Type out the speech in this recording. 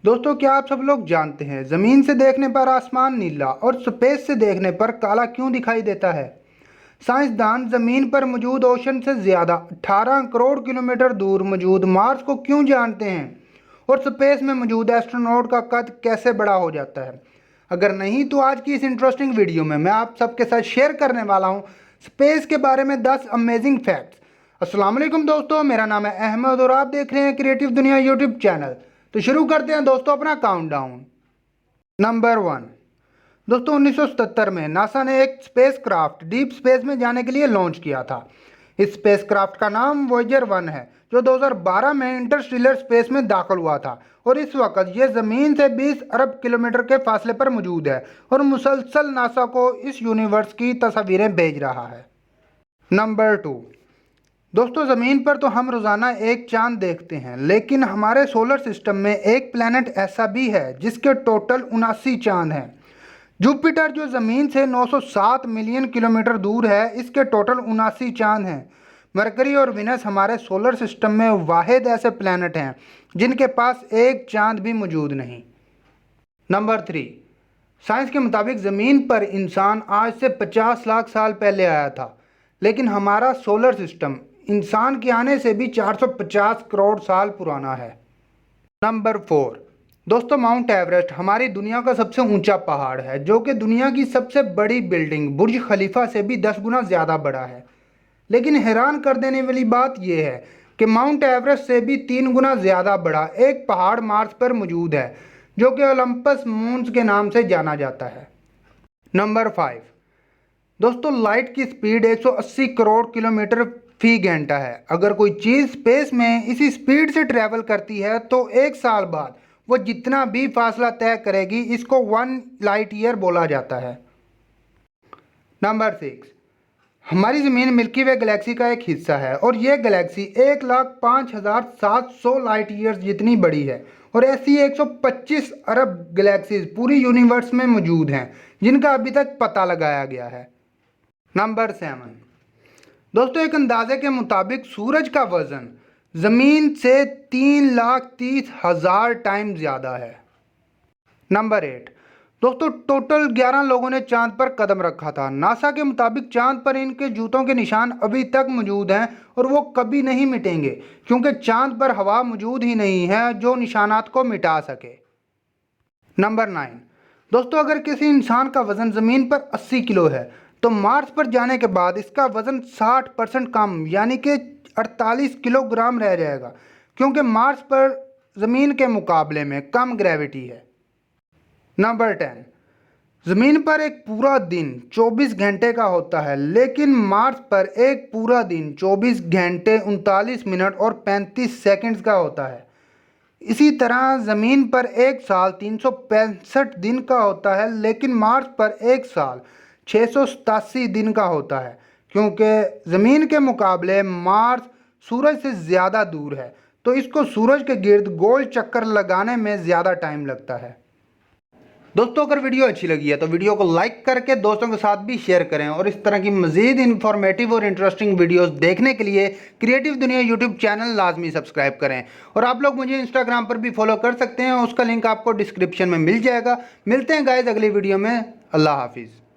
दोस्तों, क्या आप सब लोग जानते हैं ज़मीन से देखने पर आसमान नीला और स्पेस से देखने पर काला क्यों दिखाई देता है? साइंसदान ज़मीन पर मौजूद ओशन से ज़्यादा 18 करोड़ किलोमीटर दूर मौजूद मार्स को क्यों जानते हैं? और स्पेस में मौजूद एस्ट्रोनॉट का कद कैसे बड़ा हो जाता है? अगर नहीं तो आज की इस इंटरेस्टिंग वीडियो में मैं आप सबके साथ शेयर करने वाला हूँ स्पेस के बारे में 10 अमेजिंग फैक्ट्स। अस्सलाम वालेकुम दोस्तों, मेरा नाम है अहमद और आप देख रहे हैं क्रिएटिव दुनिया यूट्यूब चैनल। तो शुरू करते हैं दोस्तों अपना काउंटडाउन। नंबर 1। दोस्तों, 1977 में नासा ने एक स्पेसक्राफ्ट डीप स्पेस में जाने के लिए लॉन्च किया था। इस स्पेसक्राफ्ट का नाम वॉयेजर 1 है, जो 2012 में इंटरस्टेलर स्पेस में दाखिल हुआ था और इस वक्त ये ज़मीन से 20 अरब किलोमीटर के फासले पर मौजूद है और मुसलसल नासा को इस यूनिवर्स की तस्वीरें भेज रहा है। नंबर 2। दोस्तों, ज़मीन पर तो हम रोज़ाना एक चांद देखते हैं, लेकिन हमारे सोलर सिस्टम में एक प्लैनेट ऐसा भी है जिसके टोटल 79 चांद हैं। जुपिटर, जो ज़मीन से 907 मिलियन किलोमीटर दूर है, इसके टोटल 79 चांद हैं। मरकरी और विनस हमारे सोलर सिस्टम में वाहिद ऐसे प्लैनेट हैं जिनके पास एक चांद भी मौजूद नहीं। नंबर 3। साइंस के मुताबिक ज़मीन पर इंसान आज से 50 लाख साल पहले आया था, लेकिन हमारा सोलर सिस्टम इंसान के आने से भी 450 करोड़ साल पुराना है। नंबर 4। दोस्तों, माउंट एवरेस्ट हमारी दुनिया का सबसे ऊंचा पहाड़ है, जो कि दुनिया की सबसे बड़ी बिल्डिंग बुर्ज खलीफा से भी 10 गुना ज़्यादा बड़ा है। लेकिन हैरान कर देने वाली बात यह है कि माउंट एवरेस्ट से भी 3 गुना ज़्यादा बड़ा एक पहाड़ मार्स पर मौजूद है, जो कि ओलंपस मून्स के नाम से जाना जाता है। नंबर 5। दोस्तों, लाइट की स्पीड 180 करोड़ किलोमीटर फी घंटा है। अगर कोई चीज़ स्पेस में इसी स्पीड से ट्रैवल करती है तो एक साल बाद वो जितना भी फासला तय करेगी, इसको 1 लाइट ईयर बोला जाता है। नंबर 6। हमारी ज़मीन मिल्की वे गैलेक्सी का एक हिस्सा है और यह गैलेक्सी 1,05,700 लाइट ईयर्स जितनी बड़ी है और ऐसी 125 अरब गैलेक्सीज पूरी यूनिवर्स में मौजूद हैं जिनका अभी तक पता लगाया गया है। नंबर 7। दोस्तों, एक अंदाजे के मुताबिक सूरज का वज़न ज़मीन से 3,30,000 टाइम ज़्यादा है। नंबर 8। दोस्तों, टोटल 11 लोगों ने चांद पर कदम रखा था। नासा के मुताबिक चांद पर इनके जूतों के निशान अभी तक मौजूद हैं और वो कभी नहीं मिटेंगे, क्योंकि चांद पर हवा मौजूद ही नहीं है जो निशानात को मिटा सके। नंबर 9। दोस्तों, अगर किसी इंसान का वज़न ज़मीन पर 80 किलो है तो मार्स पर जाने के बाद इसका वज़न 60% कम यानी कि 48 किलोग्राम रह जाएगा, क्योंकि मार्स पर ज़मीन के मुकाबले में कम ग्रेविटी है। नंबर 10। ज़मीन पर एक पूरा दिन 24 घंटे का होता है, लेकिन मार्स पर एक पूरा दिन 24 घंटे 39 मिनट और 35 सेकंड्स का होता है। इसी तरह ज़मीन पर एक साल 365 दिन का होता है, लेकिन मार्स पर एक साल 687 दिन का होता है, क्योंकि ज़मीन के मुकाबले मार्स सूरज से ज़्यादा दूर है, तो इसको सूरज के गिर्द गोल चक्कर लगाने में ज़्यादा टाइम लगता है। दोस्तों, अगर वीडियो अच्छी लगी है तो वीडियो को लाइक करके दोस्तों के साथ भी शेयर करें और इस तरह की मज़ीद इन्फॉर्मेटिव और इंटरेस्टिंग वीडियोस देखने के लिए क्रिएटिव दुनिया यूट्यूब चैनल लाजमी सब्सक्राइब करें। और आप लोग मुझे इंस्टाग्राम पर भी फॉलो कर सकते हैं, उसका लिंक आपको डिस्क्रिप्शन में मिल जाएगा। मिलते हैं गाइस अगली वीडियो में। अल्लाह हाफिज़।